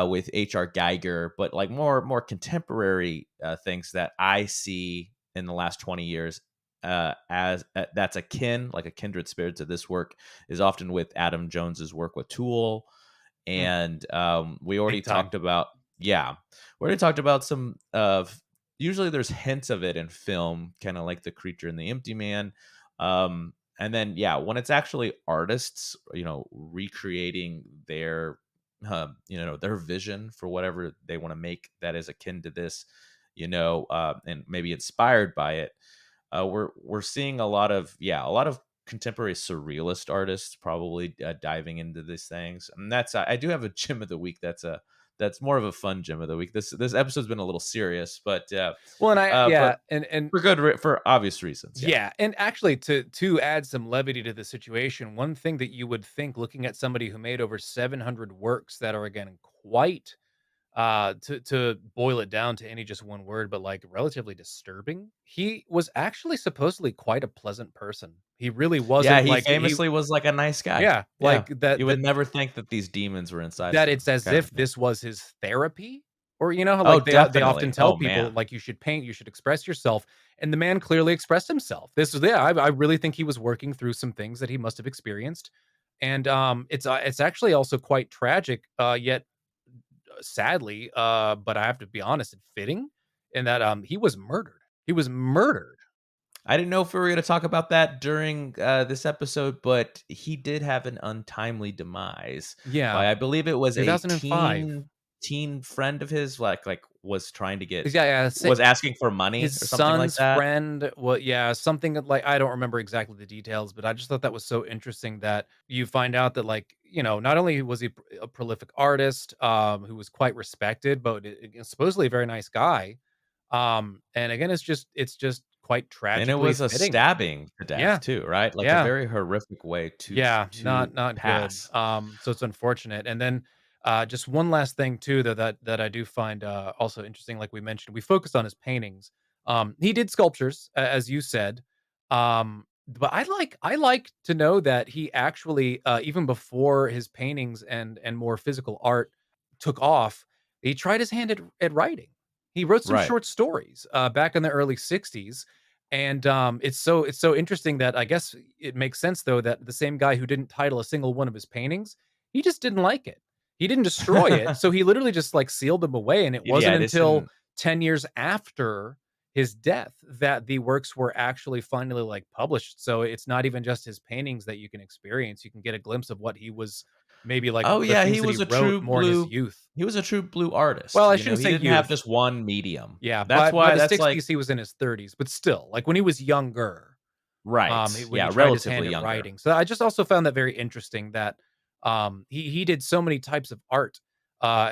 with H.R. Geiger, but like more contemporary things that I see in the last 20 years as that's akin, like a kindred spirit to this work, is often with Adam Jones's work with Tool, Mm, and we already big time. talked about yeah, we already talked about some of. Usually, there's hints of it in film, kind of like The Creature and the Empty Man. And then, yeah, when it's actually artists, recreating their vision for whatever they want to make that is akin to this, and maybe inspired by it. We're seeing a lot of contemporary surrealist artists probably diving into these things, and that's I do have a gym of the week that's more of a fun gym of the week. This episode's been a little serious, but Well, and but and for obvious reasons, yeah. yeah, and actually to add some levity to the situation, one thing that you would think looking at somebody who made over 700 works that are again quite To boil it down to any just one word, but like relatively disturbing. He was actually supposedly quite a pleasant person. He really Yeah, wasn't he like he famously was like a nice guy. yeah, Yeah. like that You would that never think that these demons were inside of that him it's as kind of if thing. this was his therapy, or you know how Oh, like they often definitely. tell Oh, people man. like you should paint, you should express yourself, and the man clearly expressed himself. This is yeah, I really think he was working through some things that he must have experienced, and it's actually also quite tragic, yet sadly, but I have to be honest and fitting in that he was murdered. He was murdered. I didn't know if we were gonna talk about that during, this episode, but he did have an untimely demise Yeah, by I believe it was a 2005. teen friend of his, was trying to get Yeah, yeah. was asking for money His or something like son's that. friend, what yeah, something like I don't remember exactly the details, but I just thought that was so interesting that you find out that like, not only was he a prolific artist, who was quite respected, but supposedly a very nice guy. And again, it's just quite And it tragically was a fitting. stabbing to death Yeah, too, right? Like, a yeah. very horrific way Yeah, to not good. pass. So it's unfortunate. And then just one last thing too that I do find also interesting, like we mentioned, we focused on his paintings. He did sculptures, as you said. But I like to know that he actually even before his paintings and more physical art took off, he tried his hand at writing. He wrote some Right. short stories back in the early 60s, and it's so interesting that I guess it makes sense though that the same guy who didn't title a single one of his paintings, he just didn't like it. He didn't destroy it, so he literally just like sealed them away. And it wasn't Yeah, this until and 10 years after his death that the works were actually finally like published. So it's not even just his paintings that you can experience. You can get a glimpse of what he was maybe like Oh, the yeah, things that he wrote more in his youth. he was a true blue artist, Well, I you know, shouldn't he say didn't have youth. this one medium. Yeah, That's by why the that's like 60s he was in his 30s, but still, like when he was younger, right, when he yeah, tried his hand relatively at younger. writing. So I just also found that very interesting that he did so many types of art,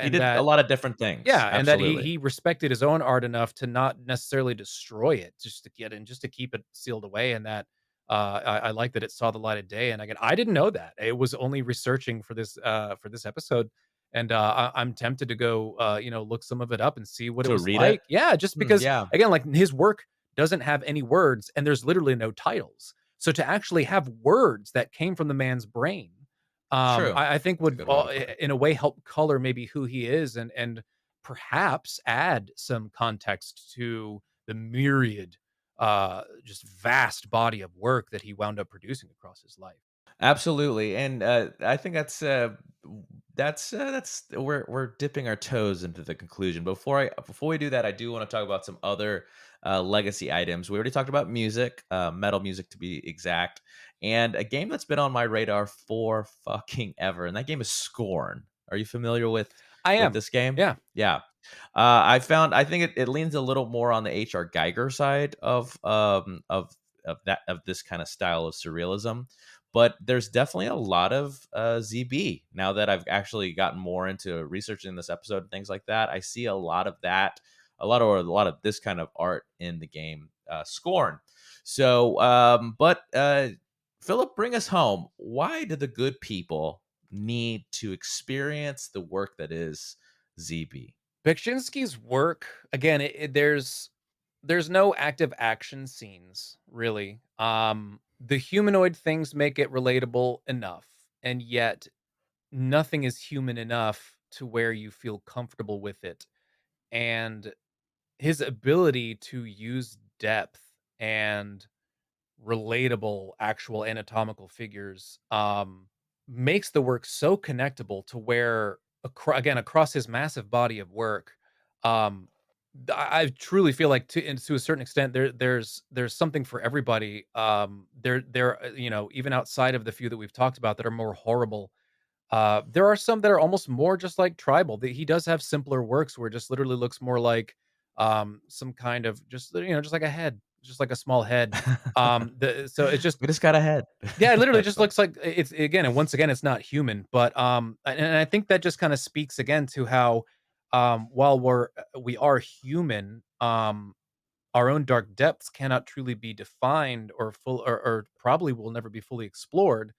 He and did a that lot of different things, yeah, and that he absolutely. he respected his own art enough to not necessarily destroy it, just to keep it sealed away, and that I like that it saw the light of day. And again, I didn't know that. It was only researching for this episode, and I'm tempted to go look some of it up and see what it To was read it? like. Yeah, just because Yeah. again, like his work doesn't have any words, and there's literally no titles. So to actually have words that came from the man's brain, True. I think That's a would good way to put it. in a way help color maybe who he is, and perhaps add some context to the myriad, just vast body of work that he wound up producing across his life. Absolutely, and, I think that's we're dipping our toes into the conclusion. Before we do that, I do wanna talk about some other, legacy items. We already talked about music, metal music to be exact, and a game that's been on my radar for fucking ever, and that game is Scorn. Are you familiar I with am. this game? Yeah. Yeah. I think it leans a little more on the H.R. Geiger side of this kinda style of surrealism, but there's definitely a lot of ZB now that I've actually gotten more into researching this episode and things like that. I see a lot of that, a lot of this kind of art in the game Scorn. So, Philip, bring us home. Why do the good people need to experience the work that is ZB? Beksiński's work, again, there's no active action scenes really. The humanoid things make it relatable enough, and yet nothing is human enough to where you feel comfortable with it. And his ability to use depth and relatable actual anatomical figures makes the work so connectable to where again across his massive body of work, um I truly feel like to a certain extent there's something for everybody. There even outside of the few that we've talked about that are more horrible, there are some that are almost more just like tribal. He does have simpler works where it just literally looks more like some kind of just just like a head, just like a small head. So it's just We just got ahead. yeah, it literally That's just funny. looks like it's again and once again it's not human, but and I think that just kind of speaks again to how while we are human, our own dark depths cannot truly be defined or full or probably will never be fully explored.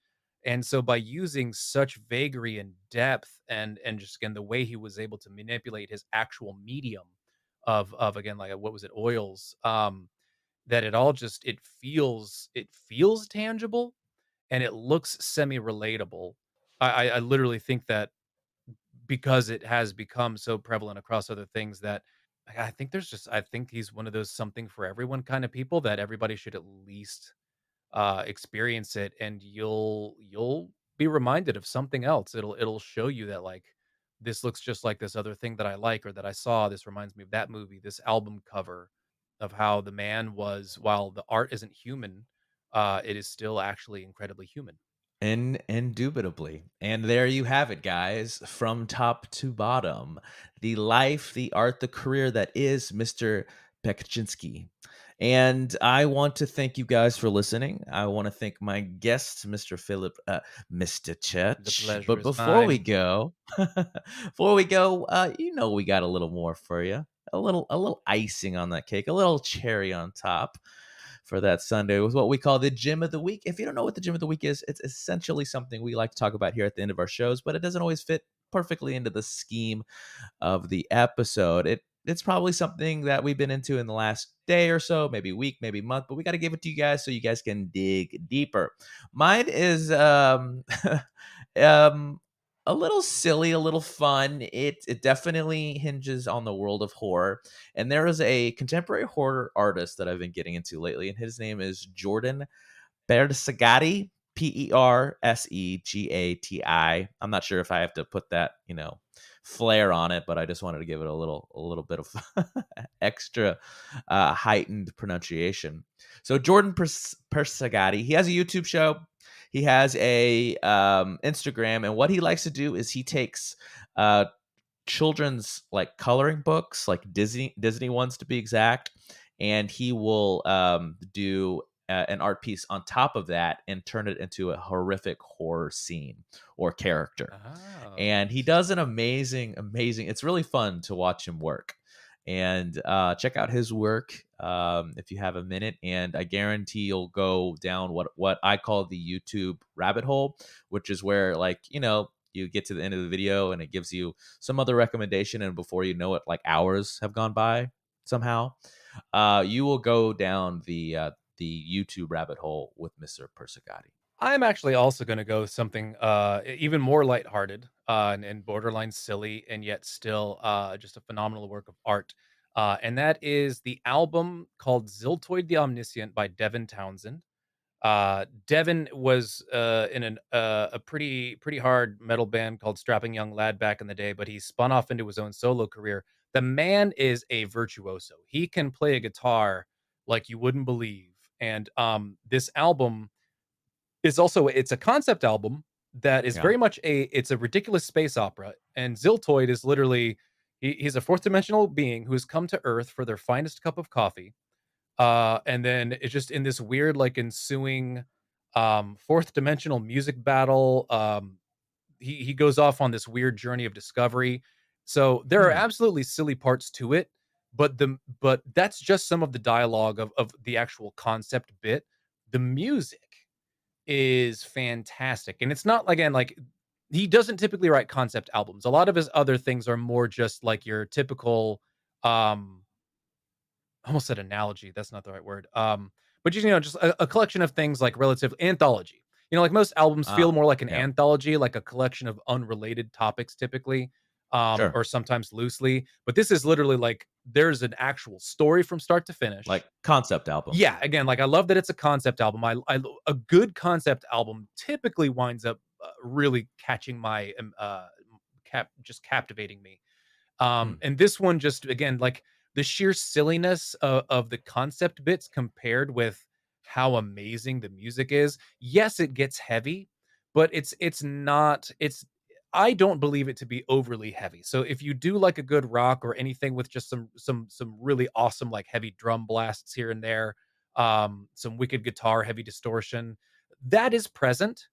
And so by using such vagary and depth and just again the way he was able to manipulate his actual medium of again like what was it, oils, that it all just it feels tangible and it looks semi relatable. I literally think that because it has become so prevalent across other things that I think he's one of those something for everyone kind of people that everybody should at least experience it, and you'll be reminded of something else. It'll show you that like this looks just like this other thing that I like or that I saw. This reminds me of that movie, this album cover of how the man was, while the art isn't human, it is still actually incredibly human. Indubitably. And there you have it, guys, from top to bottom. The life, the art, the career that is Mr. Bekczynski. And I want to thank you guys for listening. I want to thank my guest, Mr. Philip, Mr. The Church. pleasure But is before we mine. go, we got a little more for you. A little icing on that cake, a little cherry on top for that Sunday was what we call the gym of the week. If you don't know what the gym of the week is, it's essentially something we like to talk about here at the end of our shows, but it doesn't always fit perfectly into the scheme of the episode. It's probably something that we've been into in the last day or so, maybe week, maybe month, but we got to give it to you guys so you guys can dig deeper. Mine is um a little silly, a little fun. It definitely hinges on the world of horror. And there is a contemporary horror artist that I've been getting into lately, and his name is Jordan Persegati, Persegati. I'm not sure if I have to put that, flair on it, but I just wanted to give it a little bit of extra heightened pronunciation. So Jordan Persegati, he has a YouTube show. He has a Instagram, and what he likes to do is he takes uh, children's like coloring books, like Disney ones to be exact, and he will do an art piece on top of that and turn it into a horrific horror scene or character. Oh, And he nice. does an amazing. It's really fun to watch him work. And check out his work if you have a minute. And I guarantee you'll go down what I call the YouTube rabbit hole, which is where you get to the end of the video and it gives you some other recommendation, and before you know it, like hours have gone by somehow. You will go down the YouTube rabbit hole with Mr. Persegati. I'm actually also gonna go with something, even more lighthearted, and borderline silly, and yet still, just a phenomenal work of art, and that is the album called Ziltoid the Omniscient by Devin Townsend. Devin was, in a pretty hard metal band called Strapping Young Lad back in the day, but he spun off into his own solo career. The man is a virtuoso. He can play a guitar like you wouldn't believe, and, this album it's a concept album that is Yeah. very much it's a ridiculous space opera, and Ziltoid is literally he's a fourth dimensional being who has come to Earth for their finest cup of coffee, and then it's just in this weird, like, ensuing, fourth dimensional music battle, he goes off on this weird journey of discovery. So, there are Hmm. absolutely silly parts to it, but that's just some of the dialogue of the actual concept bit. The music is fantastic, and it's not again, like, he doesn't typically write concept albums. A lot of his other things are more just like your typical, um I almost said analogy, that's not the right word, but just, just a collection of things like relative anthology. Like most albums feel Ah, more like an yeah. anthology, like a collection of unrelated topics typically, Sure. or sometimes loosely, but this is literally like there's an actual story from start to finish. Like concept album. Yeah, again, like, I love that it's a concept album. A good concept album typically winds up, really catching my, just captivating me. Hmm. And this one just again, like, the sheer silliness of the concept bits compared with how amazing the music is. Yes, it gets heavy, but it's not it's I don't believe it to be overly heavy. So if you do like a good rock or anything with just some really awesome like heavy drum blasts here and there, some wicked guitar, heavy distortion, that is present,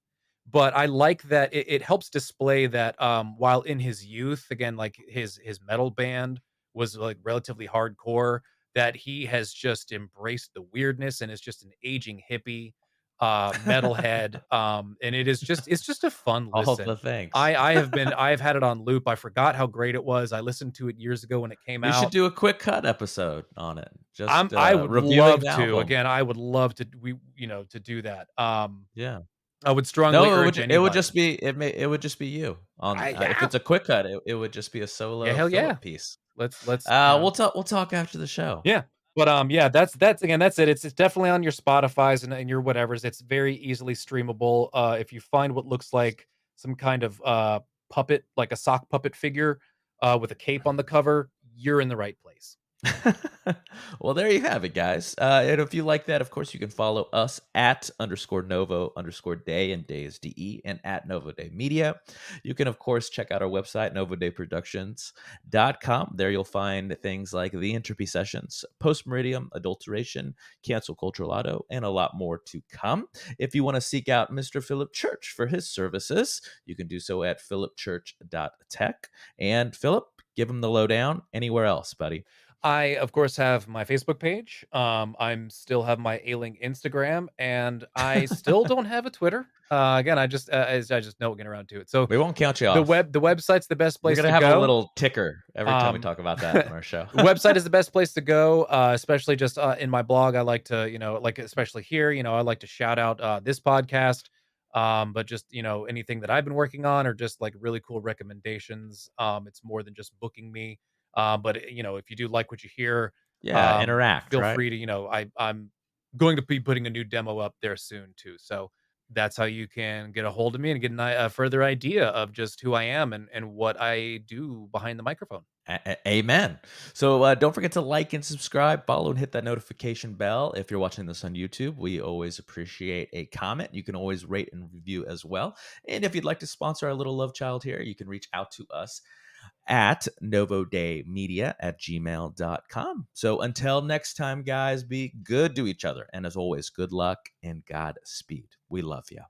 but I like that it helps display that, while in his youth, again, like his metal band was like relatively hardcore, that he has just embraced the weirdness and is just an aging hippie. metalhead, and it's just a fun All listen. the things. I've had it on loop. I forgot how great it was. I listened to it years ago when it came We should out. do a quick cut episode on it. Just I would reviewing love the to. album. Again, I would love to to do that. Yeah. I would strongly No, urge it would just anybody. be it would just be you on if Yeah. it's a quick cut, it would just be a Yeah, solo hell yeah. Philip piece. Let's, We'll talk after the show. yeah. But, yeah, that's again, that's it. It's definitely on your Spotifys and your whatevers. It's very easily streamable. If you find what looks like some kind of, puppet, like a sock puppet figure, with a cape on the cover, you're in the right place. Well, there you have it, guys. And if you like that, of course, you can follow us at _Novo_Day, and Day is DE, and at Novo Day Media. You can, of course, check out our website, novodayproductions.com. There you'll find things like the Entropy Sessions, Post Meridium, Adulteration, Cancel Cultural Auto, and a lot more to come. If you want to seek out Mr. Philip Church for his services, you can do so at philipchurch.tech. And Philip, give him the lowdown anywhere else, buddy. I, of course, have my Facebook page. I'm still have my ailing Instagram, and I still don't have a Twitter. Again, I just know getting around to it. So We won't count you off. the website's the best We're place gonna to have a go. little ticker every time we talk about that on our show. The website is the best place to go, especially just in my blog. I like to, like especially here, I like to shout out this podcast, but just anything that I've been working on or just like really cool recommendations. It's more than just booking me. But if you do like what you hear, Yeah, interact, feel right? free to, I'm going to be putting a new demo up there soon too. So that's how you can get a hold of me and get a further idea of just who I am and what I do behind the microphone. Amen. So don't forget to like and subscribe, follow, and hit that notification bell. If you're watching this on YouTube, we always appreciate a comment. You can always rate and review as well. And if you'd like to sponsor our little love child here, you can reach out to us at novodaymedia@gmail.com. So until next time, guys, be good to each other. And as always, good luck and Godspeed. We love you.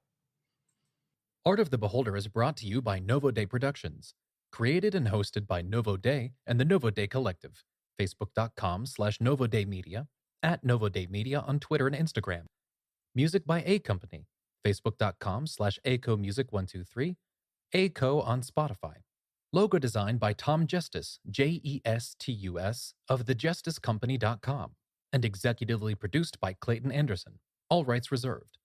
Art of the Beholder is brought to you by Novo Day Productions. Created and hosted by Novo Day and the Novo Day Collective. Facebook.com/Novo Day Media, at Novo Day Media on Twitter and Instagram. Music by A Company. Facebook.com/ACOMusic123. ACO on Spotify. Logo designed by Tom Gestus, JESTUS, of thejusticecompany.com. And executively produced by Clayton Anderson. All rights reserved.